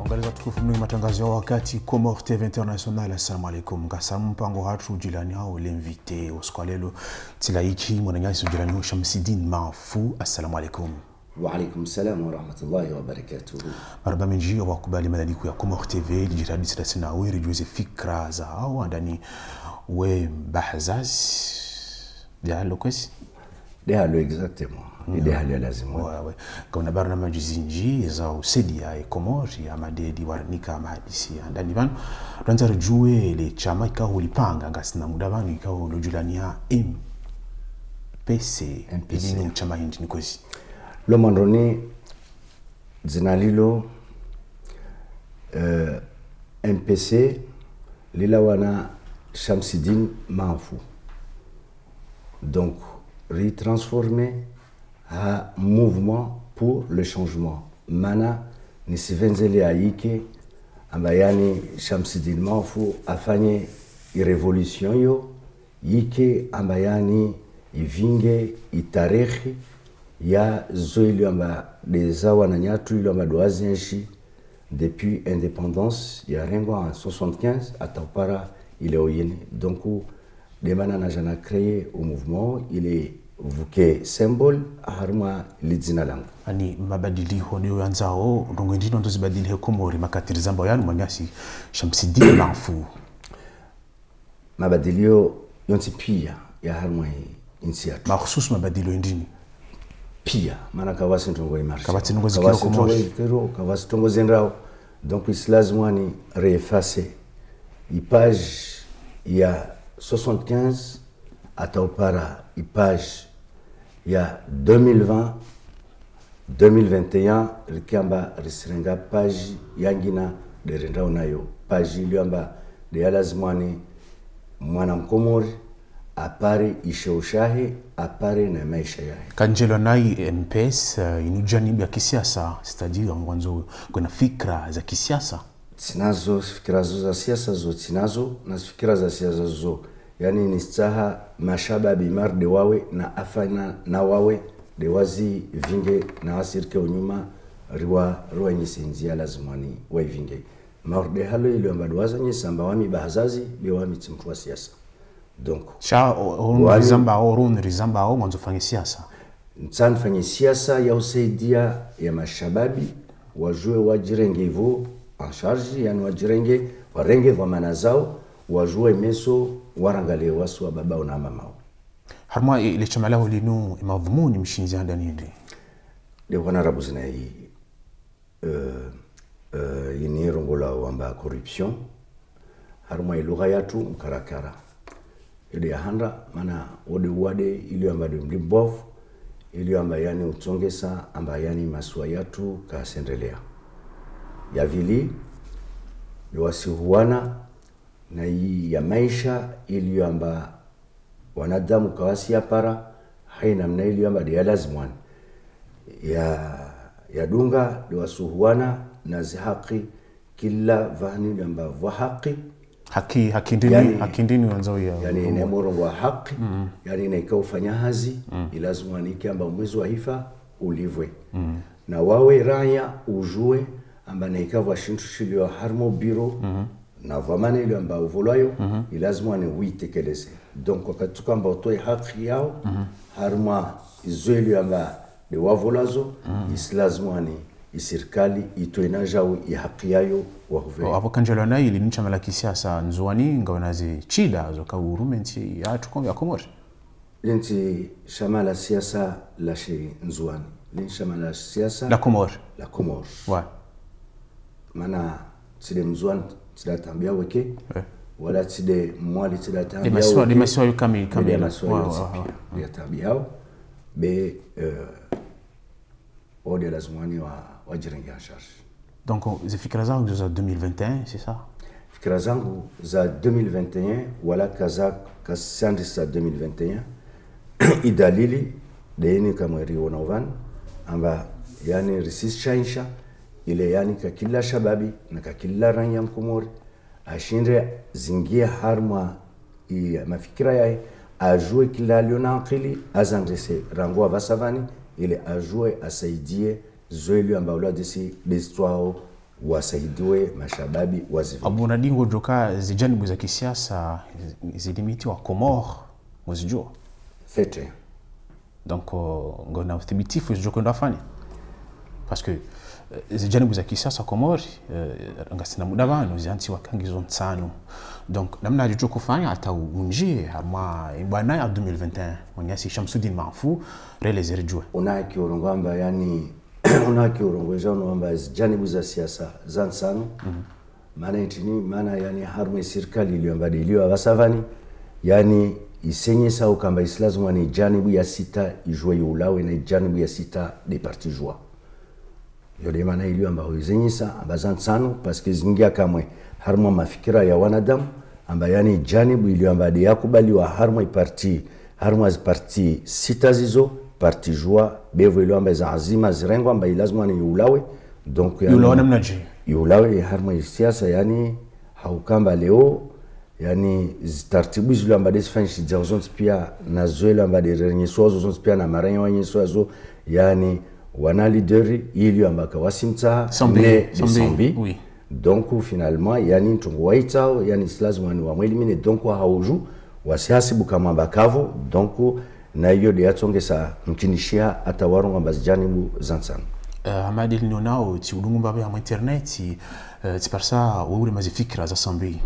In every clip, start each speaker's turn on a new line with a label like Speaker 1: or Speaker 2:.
Speaker 1: Tuangalia tukufu mngi matangazo ya wakati Comores TV International. Assalamu alaikum. Kasamu mpango hatu jilani hao l'invité Oskwalelo Tilaiki mwananyasi jilani Shamsidin Maafu. Assalamu alaikum.
Speaker 2: Wa alaikum salam wa rahmatullahi wa barakatuh.
Speaker 1: Maraba menji wa kubali madaliku ya Comores TV lijiradi sina wiri juze fikra za hao ndani we bahzaz dialo kwesi
Speaker 2: dialo exactement. Idéal lazima.
Speaker 1: Ouais. Quand on a barnamiji zinji za usedia e Komori amadedi warnika mahadisi ndani bana tuanza rujue le chama ikao lipanga ngasina muda bana ikao lojulania MPC ni chama hindi ni kwesi
Speaker 2: lo mandroni zinalilo MPC lila wana Shamsidin Maafu, donc retransformer un mouvement pour le changement. Mana ni sivenzele aike ambayani Shamsidin Maafu afanye revolution yo yike ambayani ivinge itarehi ya zoili amba dezawa na nyatu ilo amba doazenshi depuis indépendance ya rengo en 75 atapara il est oyene. Donc demana na jana créé au mouvement, il est vuke symbole harma lidzina langu
Speaker 1: ani mabadiliko ndio yanzao ndongo ndino ndo zibadilike Komori makatiri zamba yanu manyasi Shamsidin Maafu
Speaker 2: mabadilio yonti pia ya harma insiatu
Speaker 1: makhsus mabadilio ndini
Speaker 2: pia mana kawasi ndongo imarsha
Speaker 1: kawasi ndongo zikiro Komori
Speaker 2: kawasi ndongo zendrao. Donc islazmani reeffacer page ya 75 ataupara page ya 2020 2021 likamba risirenga page yangina derenda unayo page iliamba de lazimani mwana mkomori apare ishaushahe apare na maisha yake
Speaker 1: kanjelo nai MPS inujani ya kisiasa c'est-à-dire mwanzo kuna fikra za kisiasa
Speaker 2: sinazo fikra za siasa zo sinazo na fikra za siasa zo yani ni staha mashababi mar de wawe na afana na wawe de wazi vinge na asirke unyuma riwa nyisinzia lazimani wa vinge mar de halo ile mbadwaza nyisamba wami bahazazi be wami timtwa siasa. Donc
Speaker 1: sha orun rizamba au mwanzo fanya siasa
Speaker 2: nsan fanya siasa ya usaidia ya mashababi wajue wajirenge hivyo en charge, yani wajirenge warenge dhamana zao wajue meso warangale wasu wa baba na mama
Speaker 1: harma ile chama lao linu madhumuni mshinzi ndani ndi
Speaker 2: de wana rabu zina hii yini rongola wamba corruption harma ilugha yatu mkarakara ile handa mana wade ile amba de mlimbovu ile amba yani utongesa amba yani maswa yatu kasendelea ya vili wasihuana na hii ya maisha ili amba wanadamu kawasi para haina mna ili amba de lazimani ya dunga de wasuhuana na zihaki kila vani amba wa haki
Speaker 1: ndini wanzao ya
Speaker 2: yani ni morongo wa haki yani na ikaufanya hazi ilazimani kiamba mwezi wa hifa ulivwe na wawe raya ujue amba na ikavwa shintu shilio harmo biro na vamana ile amba uvolayo ilazima ni uitekeleze. Donc wakati kwamba utoe haki yao harma izweli amba de wavolazo islazima ni isirikali itoe na jao ya haki yayo wahuve
Speaker 1: hapo kanjelo na ile ni chama la kisiasa nzwani ngaonazi chida zo ka urumenti ya tukombe ya Komori
Speaker 2: linti chama la siasa la shi nzwani ni chama la siasa
Speaker 1: la Komori
Speaker 2: ouais mana tside mzwani tsida tambia weke wala tside mwali tsida tambia weke
Speaker 1: de maswa yu kami
Speaker 2: ya tabiao be ode lazimani wa jirenge en charge.
Speaker 1: Donc fikra zangu za 2021 c'est ça
Speaker 2: fikra zangu za 2021 wala kaza kasandi sa 2021 idalili deeni kama riona van amba yani resistance ile yani ka kila shababi na ka kila rangi ya Komori ashinde zingia harma ya mafikira yae ajue kila liona akili azandese rango vasavani ile ajue asaidie zoeli amba ula desi l'histoire wasaidiwe mashababi wazivi.
Speaker 1: Abu Nadingo joka zijanibu za kisiasa zilimitiwa Comore muzijua
Speaker 2: Fete.
Speaker 1: Donc ngona uthibitifu zijoko ndo afanye parce que zijanibu za kisiasa Comore ngasina muda bano zianti wakangizo nsano. Donc namna jicho kufanya hata unjie ama bwana ya 2021 mwenyasi Shamsuddin Mahfou releze rejua
Speaker 2: unaki urongwamba yani unaki urongweja unaomba zijanibu za siasa za nsano maana itini maana yani harmu serikali iliyobadiliwa wasavani yani isenyesa ukamba islazimwa ni janibu ya sita ijue yulawe na janibu ya sita de parti joie yole maana iliyomba isenyesa abazan nsano parce que zingia kamwe harmu mafikira ya wanadamu amba yani janibu iliyobadi yakubaliwa harmu parti harmu az parti sita zizo parti joie bevo iliyomba za azima zirengo amba ilazimwa ni yulawe donc yani
Speaker 1: yulawe namnaji
Speaker 2: yulawe harmu siasa yani haukamba leo yani zitaratibu zile ambazo zifanyishi zonzi pia na zoele ambazo renyeswazo zonzi pia na maranyo wanyeswazo yani wana leaderi ili ambaka wasimta sambi
Speaker 1: oui.
Speaker 2: Donc finalement yani ntungu waitao yani lazima ni wamwelimine donc hauju wasiasibu kama bakavo donc na hiyo de yatsongesa mkinishia hata warongo ambazijanibu zansana
Speaker 1: Hamadi linonao ti ulungumba ba internet ti parsa wewe mazifikra za sambi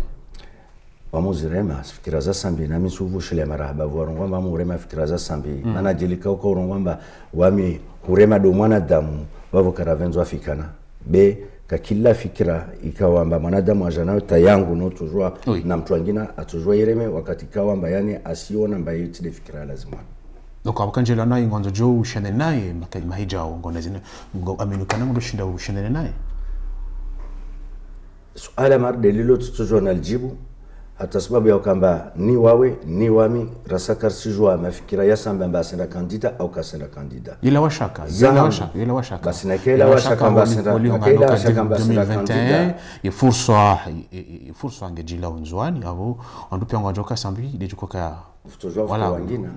Speaker 2: wamuzirema fikira za sambi na misuvu shile marahaba vorongwamba murema fikira za sambi mana jelika uko urongwamba wami hurema do mwanadamu wavo karavenzo afikana be kakila fikira ikawamba mwanadamu ajanayo tayangu no tujua na mtu wengine atujua ireme wakati kawamba yani asiona mba yote de fikira lazima.
Speaker 1: Donc abakanjela naye ngonzo jo ushane naye mahijao ngona zine amenukana ndo shinda ushane naye
Speaker 2: suala mar delilo tujua naljibu hata sababu ya kwamba ni wawe ni wami rasakar sijua mafikira ya samba mbasenda kandida au kasenda kandida
Speaker 1: ila washaka
Speaker 2: basi na kila washaka mbasenda kila washaka mbasenda kandida
Speaker 1: fursa angejila unzwani abo andupia ngojoka sambi dejukoka
Speaker 2: futujua kwa wengine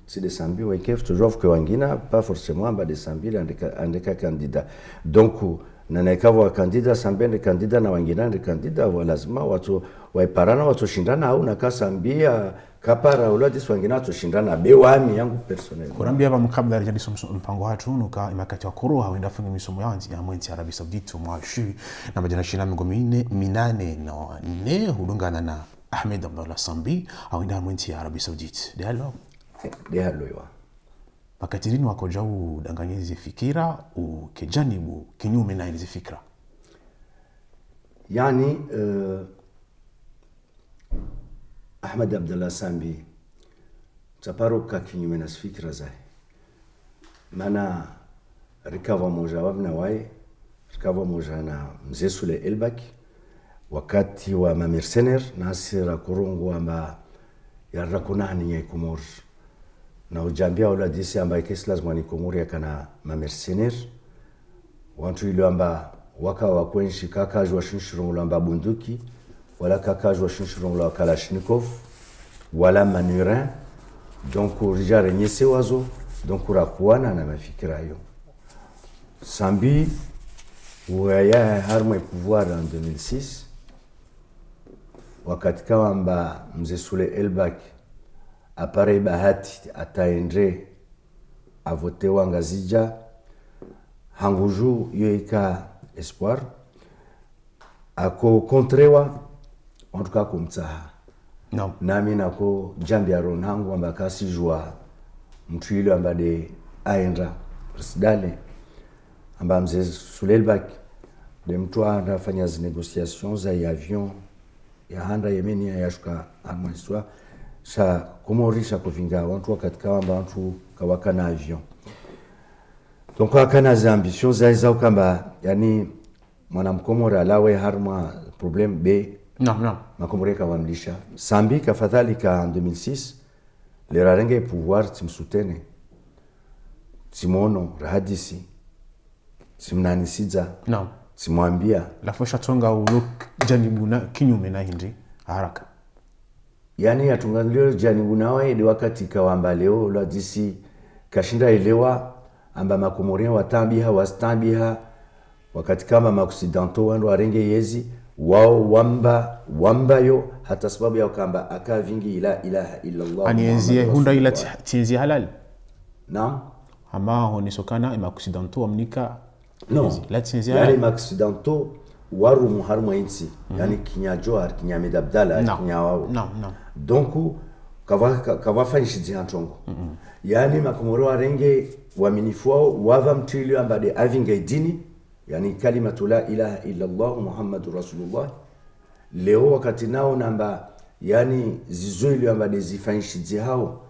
Speaker 2: si de sambi weke futujua kwa wengine pas forcément ba de sambi andeka kandida donc na naikawa kandida sambende kandida na wengine ndi kandida lazima watu waiparana watu shindana au nakasambia kapara uladi wengine watu shindana bewami yangu personnel
Speaker 1: kurambia ba mkabla ya mpango watu nuka imakati wa koro hawenda funga misomo yanzi ya mwenti Arabia Saudite mwashi na majana shina mingomine minane na ne hulungana na Ahmed Abdallah Sambi hawenda mwenti Arabia Saudite de halo
Speaker 2: yo
Speaker 1: makatirini wako jau danganyezi fikira ukejanibu kinyume na hizi fikra
Speaker 2: yani Ahmed Abdallah Sambi taparuka kinyume na fikra zake maana rikava moja wabna wae rikava moja na mzee Sule Elbaki wakati wa mamercenaire nasira kurungu amba yarakunani ya Komori na ujambia ula disi amba ikesi lazima ni Komori yakana mamercenaire wantu ilo amba waka wakwenshi kakajwa shinshirungu amba bunduki wala kakajwa shinshirungu wa Kalashnikov wala manurin donc rijare nyese wazo donc rakuana na mafikira yo Sambi waya harma pouvoir en 2006 wakati kawamba mzee Sule Elbaki apare bahati ataendre avotewa ngazija hanguju yoika espoir ako kontrewa ontuka kumtsaha
Speaker 1: no
Speaker 2: nami nako jambia ronangu amba kasijua mtu yule ambade aenda presidale amba mzee Sule Elbaki de mtu anafanya negotiations za avion ya handa Yemeni ya shuka armaniswa sha kumorisha kuvinga watu wakati kawamba watu kawaka na avion donc wakana za ambitions za ukamba yani mwanamkomora lawe harma problem b
Speaker 1: no
Speaker 2: makomoreka wamlisha Sambi kafadhalika en 2006 le rarenge pouvoir timsutene simono rahadisi simnanisiza
Speaker 1: no
Speaker 2: simwambia
Speaker 1: la fosha tonga uluk janibu na kinyume na hindi haraka
Speaker 2: yani atungalio janibu nawe ili wakati kawamba leo la disi kashinda elewa amba makomoria watambiha wastabiha wakati kama makusidanto wando arenge yezi wao wamba yo hata sababu ya kamba aka vingi ila ilaha illa Allah
Speaker 1: anienzie hunda ila tienzie halal
Speaker 2: naam
Speaker 1: ama honisokana imakusidanto amnika
Speaker 2: no
Speaker 1: la tienzie halal
Speaker 2: yani makusidanto waru muharmu insi yani kinyajoar kinyamedabdala kinyawao
Speaker 1: naam
Speaker 2: donc kava fanyishi hantongo yani makomoro arenge waaminifu wao wava mtili ambade avinga dini yani kalimatu la ilaha illa Allah Muhammadur Rasulullah leo wakati nao namba yani zizoili ambade zifanyishi hao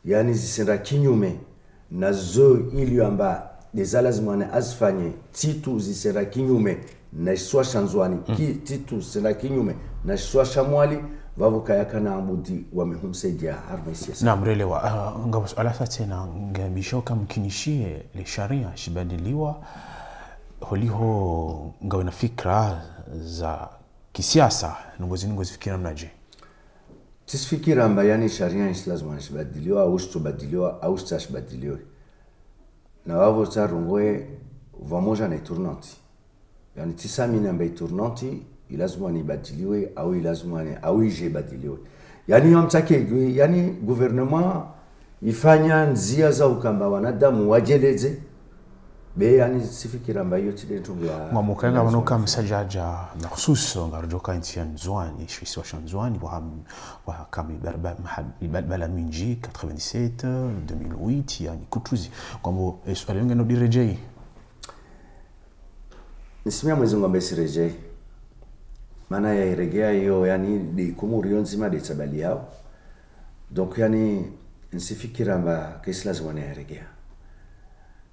Speaker 2: yani zisenda kinyume na zo ili amba lazima na asfanye titu zisenda kinyume na shwa shanzwani titu zisenda kinyume na shwa shamwali vavo kayaka na amudi wamehumsaidia harmisia
Speaker 1: na mrelewa ngabo ala tena ngabishoka mkinishie le sharia shibadiliwa holiho ngawe na fikra za kisiasa ngozi fikira mnaje
Speaker 2: tisfikira amba yani sharia lazima shibadiliwa au shibadiliwa au shibadiliwa na wavo tsarungoe vamoja na tournanti yani tisamini amba tournanti ilazima ni badiliwe au ilazima ni au ije badiliwe yani yamtake yani gouvernement ifanya nzia za ukamba wanadamu wajeleze be yani sifikira mba hiyo tide tunga
Speaker 1: mamukanga wanoka msajaja mahsus ngarjoka intia nzwani shisi wa shanzwani wa kama bala minji 97 2008 yani kutuzi kwambo alionga no direjei
Speaker 2: nisimia mwezi ngombe sirejei maana ya iregea hiyo yani di kumuriyo nzima de tabali yao donc yani nsifikira mba kesi lazima na iregea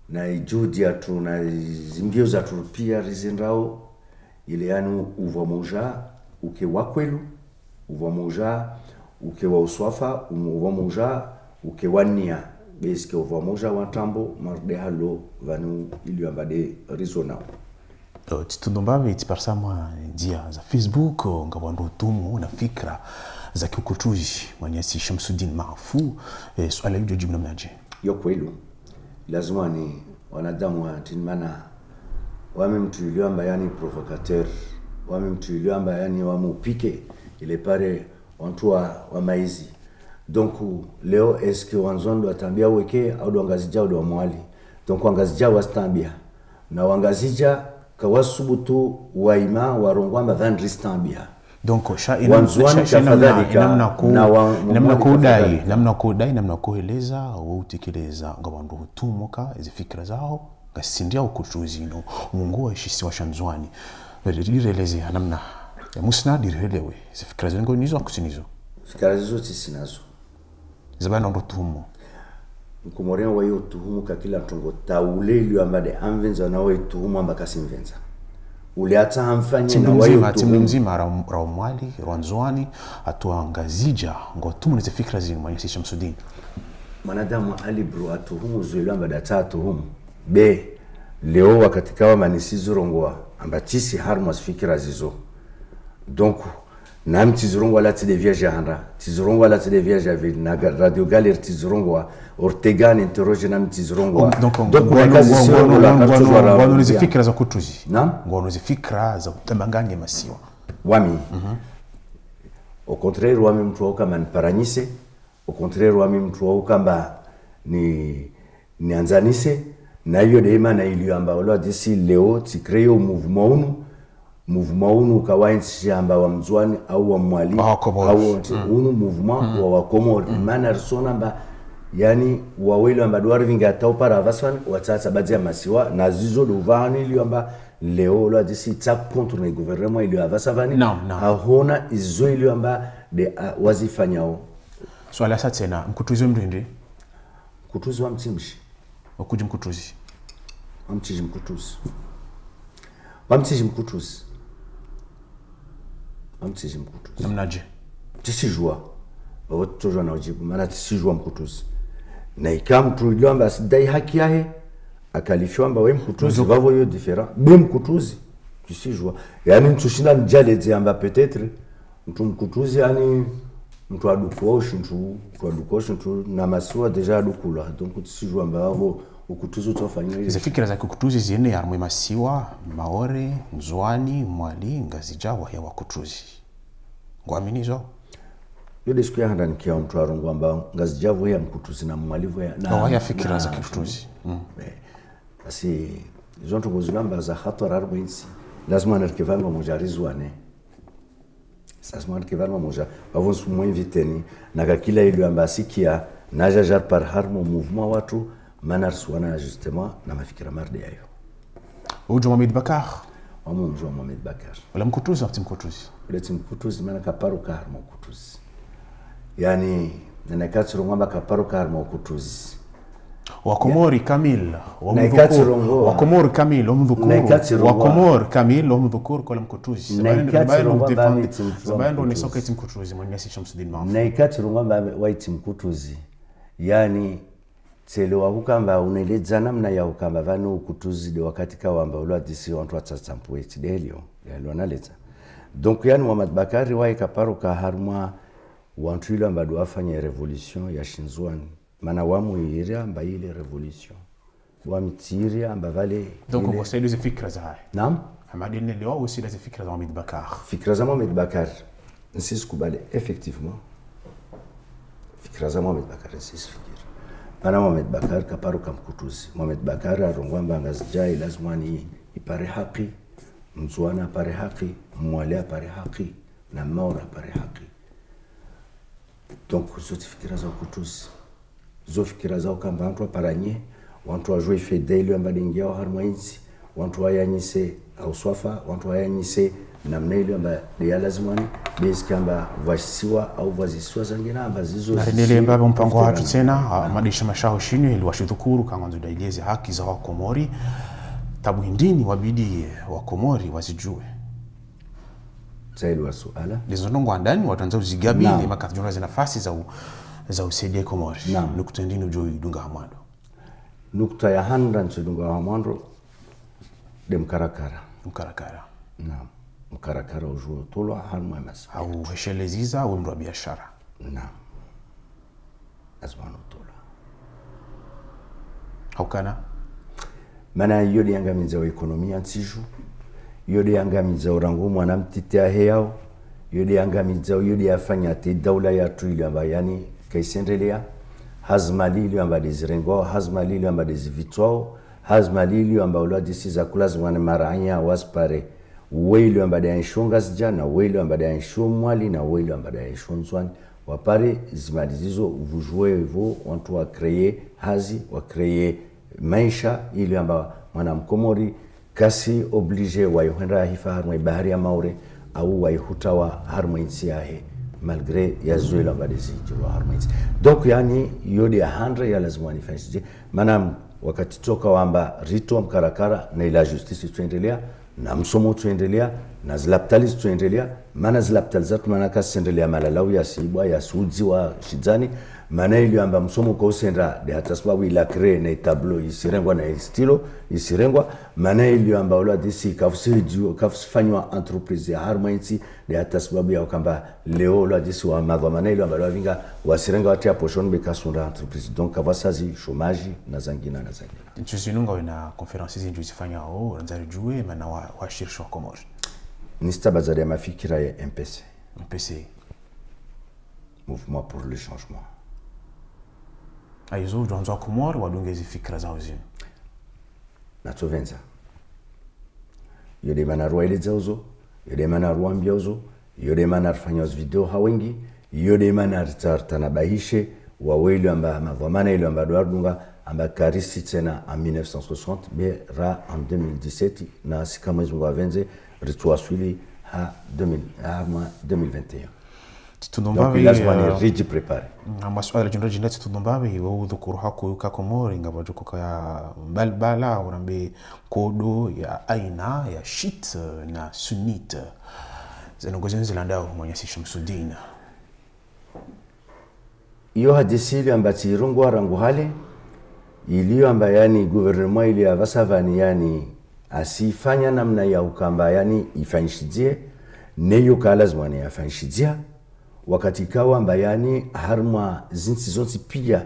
Speaker 2: na ijudi atu na zimbio za tu pia rizindrao ile yani uva moja uke wakwelu uva moja uke wa uswafa uva moja uke wania beske uva moja watambo marde halo vanu ili ambade rizonao
Speaker 1: titundombabe tiparsamwa njia za Facebook ngabando tumu na fikra za kikutuji Mwenyezi Shamsuddin Maafu swala hilo jibu namnaje
Speaker 2: yo kwelu lazima ni wanadamu watinmana wamemtuiliwa amba yani provocateur wamemtuiliwa amba yani wamupike ile pare watu wa maizi donc leo eske wanzondo atambia weke au wangazija au mwali donc wangazija wastambia na wangazija kawasubutu waima warongwamba vandristambia
Speaker 1: donc sha namna kueleza au utekeleza ngabando hutumuka hizo fikra zao gasindia ukutuzino Mungu aishisi wa shanzwani direleze namna ya musna direlewe hizo fikra zangu nizo akusinizo
Speaker 2: fikra hizo sinazo
Speaker 1: zabana ndo tumu
Speaker 2: mkumorea wa hiyo tuhumu kakila tongo tauleli ambade anvenza na wewe tuhumu ambaka simvenza ule hata hamfanye na wewe
Speaker 1: timu nzima raumwali rwanzwani atuangazija ngo tumu nize fikra zinu Mwenyezi Shamsuddin
Speaker 2: manadamu alibru atuhumu zuilamba data tuhumu be leo wakati kawa manisizurongoa ambatisi harmas fikra zizo donc nam tizurongo la te devia jahanda tizurongo la te devia javid na radio galer tizurongo Ortega interroge nam tizurongo
Speaker 1: donc ngono nize fikra za kutuzi ngono nize fikra za utambanganye masiwa
Speaker 2: wami au contraire wami mtu au kama paranyise au contraire wami mtu au kama ni anzanise na hiyo deema na ilio ambao lo disi leo ti creo mouvement unu kawainsi amba wa mzwani au wa mwali au unu mouvement wa Komori mana risona mba yani wawele amba duwari vinga atau para vaswan watata badia masiwa na zizo duvani ili amba leo lo disi tak contre le gouvernement ili avasavani hahona izo ili amba de wazifanyao
Speaker 1: swala so tena mkutuzi mrindi
Speaker 2: mkutuzi wa mtimshi
Speaker 1: wakuji mkutuzi
Speaker 2: amtiji mkutuzi wamtiji mkutuzi amtiji mkutuzi
Speaker 1: namnaje
Speaker 2: tisijua watojwa na ujibu maana tisijua mkutuzi na ikamtu iliomba sidai haki yahe akalifyomba we mkutuzi vavo yo different be mkutuzi tisijua yani mtushinda njaleze amba peut-être mtu mkutuzi yani mtu adukoshu mtu na masiwa deja adukula donc tisijua amba vavo ukutuzi utofanywa ile
Speaker 1: fikira za kukutuzi ziene harmwe masiwa maore mzwani mwali ngazijawa ya wakutuzi ngwaminizo
Speaker 2: yode siku ya handa nikia mtu arungu amba ngazijawa ya mkutuzi na mwalivu ya
Speaker 1: na fikira za kukutuzi
Speaker 2: basi zonto ngozilamba za khatara arbainsi lazima narkivanwa mujarizwane sasa mwana kivanwa moja bavonsu mwa inviteni na kila ile amba sikia najajar par harmo mouvement watu manarsuana justement na mafikira marde yayo
Speaker 1: ujo Mohamed Bakar
Speaker 2: wamunjo Mohamed Bakar
Speaker 1: wala mkutuzi au mkutuzi
Speaker 2: ule mkutuzi maana kaparo ka harmo kutuzi yani nanakatiro ngamba kaparo ka harmo kutuzi
Speaker 1: wakomori kamil wakomori kamil omdhukuru wakomori kamil omdhukuru kwa mkutuzi zabando ni soka iti mkutuzi mwanyasi Shamsuddin Maafu
Speaker 2: naikatiro ngamba waiti mkutuzi yani tele wa hukamba uneleza namna ya hukamba vanu kutuzi de wakati kawamba ulwa disi wantu watsatsampu eti delio yalo analeta donc yani Mohamed Bakari wa ikaparo ka harma wantu ile ambado afanya revolution ya Shinzwani mana wamuiria amba ile revolution wamtiria amba vale
Speaker 1: donc wasaidu zi fikra za haya
Speaker 2: naam
Speaker 1: hamadi ne leo usida zi fikra za Mohamed Bakar
Speaker 2: fikra za Mohamed Bakar nsis kubale effectivement fikra za Mohamed Bakar nsis fikira mana Mohamed Bakar kaparo kamkutuzi Mohamed Bakar arongwamba ngazijai lazima ni ipare haki mzwana pare haki mwale pare haki na maura pare haki donc zote fikira za kutuzi zo fikira zao kamba watu aparanye watu wajue fedeli amba dingia harmoinsi watu wayanyise au swafa watu wayanyise namna ile amba ya lazima ni base kamba vasiwa au vazisiwa zangina amba zizo
Speaker 1: nile mbaba mpango watu tena madisha mashao shinu ili washidhukuru kangonzo dailezi haki za wakomori tabu indini wabidi wakomori wazijue
Speaker 2: zaidi wa suala
Speaker 1: ndizo ndongo ndani watanza uzigabili makatujuna zina nafasi za usaidia Komori nukta ndini ujo idunga hamando
Speaker 2: nukta ya handa nchidunga hamando de mkarakara naam mkarakara ujo tolo harma mas
Speaker 1: au hesheleziza au mru biashara
Speaker 2: naam azmano tolo
Speaker 1: haukana
Speaker 2: mana yodi yanga minza ekonomia nsiju yodi yanga minza orangu mwana mtitia heyao yodi yanga minza yodi afanya te daula ya tuile amba yani kaisendelea hazma lili amba dizirengo hazma lili amba dizivitwao hazma lili amba uladi za kulazima na maranya waspare wele amba da nshonga zijana wele amba da nshomwali na wele amba da nshonzwani wapare zimalizizo vujue hivyo watu wa créer hazi wa créer maisha ili amba mwana mkomori kasi oblige wa yohenda hifa harmwe bahari ya maure au wa hutawa harmwe insi yahe malgré yazuela badezi jwa harmonize donc yani yodi ya handre ya lazima nifanyije maana wakati toka wamba rito mkarakara na ila justice tuendelea na msomo tuendelea na zilaptali tuendelea maana zilaptali zatu maana kasi tuendelea malalau ya sibwa ya suudzi wa shizani maana ili amba msomo kwa usenda de hata sababu ila cree na tableau isirengwa na estilo isirengwa maana ili amba wala disi kafusifanywa entreprise ya harmonize de hata sababu ya kamba leo la disi wa madwa maana ili amba wavinga wasirenga watu ya poshon bekasunda entreprise donc kavasazi chômage na zangina
Speaker 1: nchusinunga wena conference hizi njuzifanya au nzari juwe maana wa shirsho wa Komori
Speaker 2: nistabazari ya mafikira ya MPC Mouvement pour le changement
Speaker 1: aizo ujonzo Komori wadungezi fikra zao zinu
Speaker 2: natovenza yode mana ruwa ile zauzo yode mana ruwa mbiozo yode mana rufanya video hawengi yode mana ritartana bahishe waweli amba mavamana ile amba duardunga amba karisi tena en 1960 be ra en 2017 na sikama zunga venze rituwa swili ha 2021
Speaker 1: tunombawe
Speaker 2: lazima riji prepare
Speaker 1: maswala jindra jindati tunombawe wa udhukuru hako yuka Komori ngabajuko kaya balbala urambe kodo ya aina ya shit na sunnite zanongozi zilandao mwanyasi Shamsuddin
Speaker 2: iyo hadisi amba tirungwa rangu hale iliyo amba yani gouvernement ili avasavani yani asifanya namna ya ukamba yani ifanyishije neyo kalazima ni afanyishije wakati kawa amba yani harma zinsi zonsi pia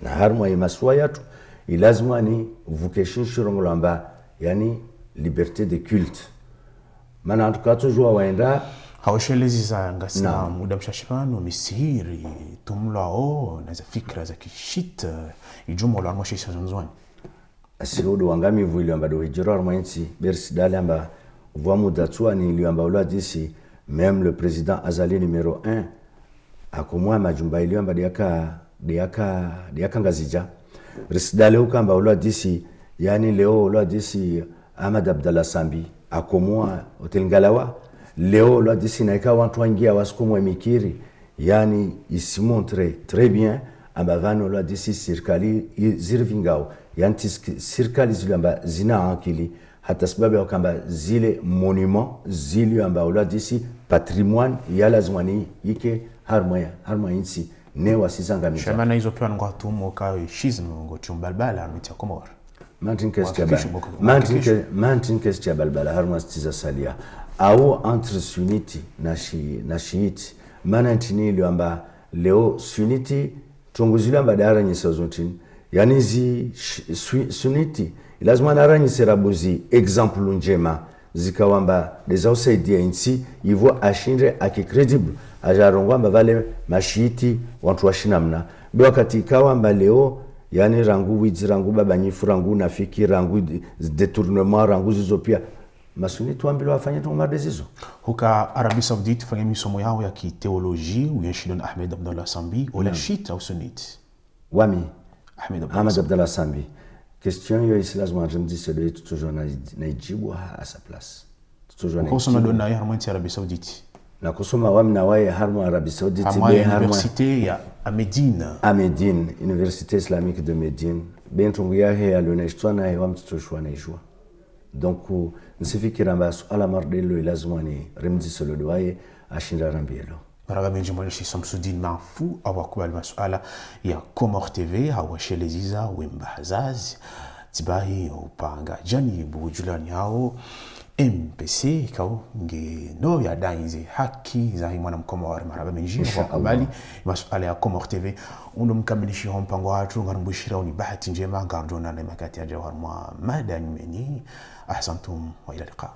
Speaker 2: na harma ya maswa yatu ilazima ni vukeshinshirongolo amba yani liberté de culte maana tukatujua waenda
Speaker 1: hawashelezi za ngasina muda mshashipano misiri tumlao na za fikra za kishita ijumo la mwashi sanzwani
Speaker 2: asirodo wangami vuli amba do hijira mwanti bersidale amba voa muda tua ni ili amba ula disi même le président Azali numéro 1 akomwa majumba ili amba diaka ngazija bersidale ukamba ula disi yani leo ula disi Ahmad Abdallah Sambi akomwa hotel Ngalawa leo ula disi naika watu wangia wasukumwe mikiri yani isi montre très bien amba vano ula disi sirkali zirvingao yani sirkali zile amba zina akili hata sababu ya kwamba zile monument zile amba ula disi patrimoine ya lazimani yike harma insi ne wasizanga misa
Speaker 1: shama na hizo pia ngo atumo ka schisme ngo chumbalbala amiti Komor
Speaker 2: mantin kes balbala harma stiza salia au entre sunniti na shiiti maana ntini ile amba leo sunniti tunguzile amba dara nyisa zontini yani zi sunniti lazima naranyi serabuzi example njema zikawamba deza usaidia insi hivyo ashinde akicredible ajarongwamba vale mashiti watu washinamna bi wakati kawamba leo yani rangu wizi rangu baba nyifu rangu nafiki rangu detournement rangu zizo pia masuni tuambilo afanye tumadezizo
Speaker 1: huka Arabie Saoudite fanya misomo yao ya kiteoloji uyashidon Ahmed Abdallah Sambi wala shita au sunnite
Speaker 2: wami
Speaker 1: Ahmed
Speaker 2: Abdallah Sambi question yo islam je me dis c'est toujours naijibu à sa place
Speaker 1: toujours na kusoma dona ya harmoni Arabie Saoudite
Speaker 2: na kusoma wamna wae harmo Arabie Saoudite
Speaker 1: be université ya Medine
Speaker 2: université islamique de Medine bentungu ya he alioneshwana he wamtoshwa na ijua donc nsifikira mbaso ala mardelo lazima ni remzi solo doaye ashinda rambielo
Speaker 1: maraba menji mwalishi Samsudin Mahfou awakubali masuala ya Komor TV hawasheleziza wemba hazazi tibahi upanga jani bujulani hao MPC kao nge no ya dainze haki za mwana Mkomor maraba menji wakubali masuala ya Komor TV undo mkamilishi mpango watu ngarumbushira ni bahati njema ngardona na makati ya jawhar mwa madani meni ahsantum wa ila liqa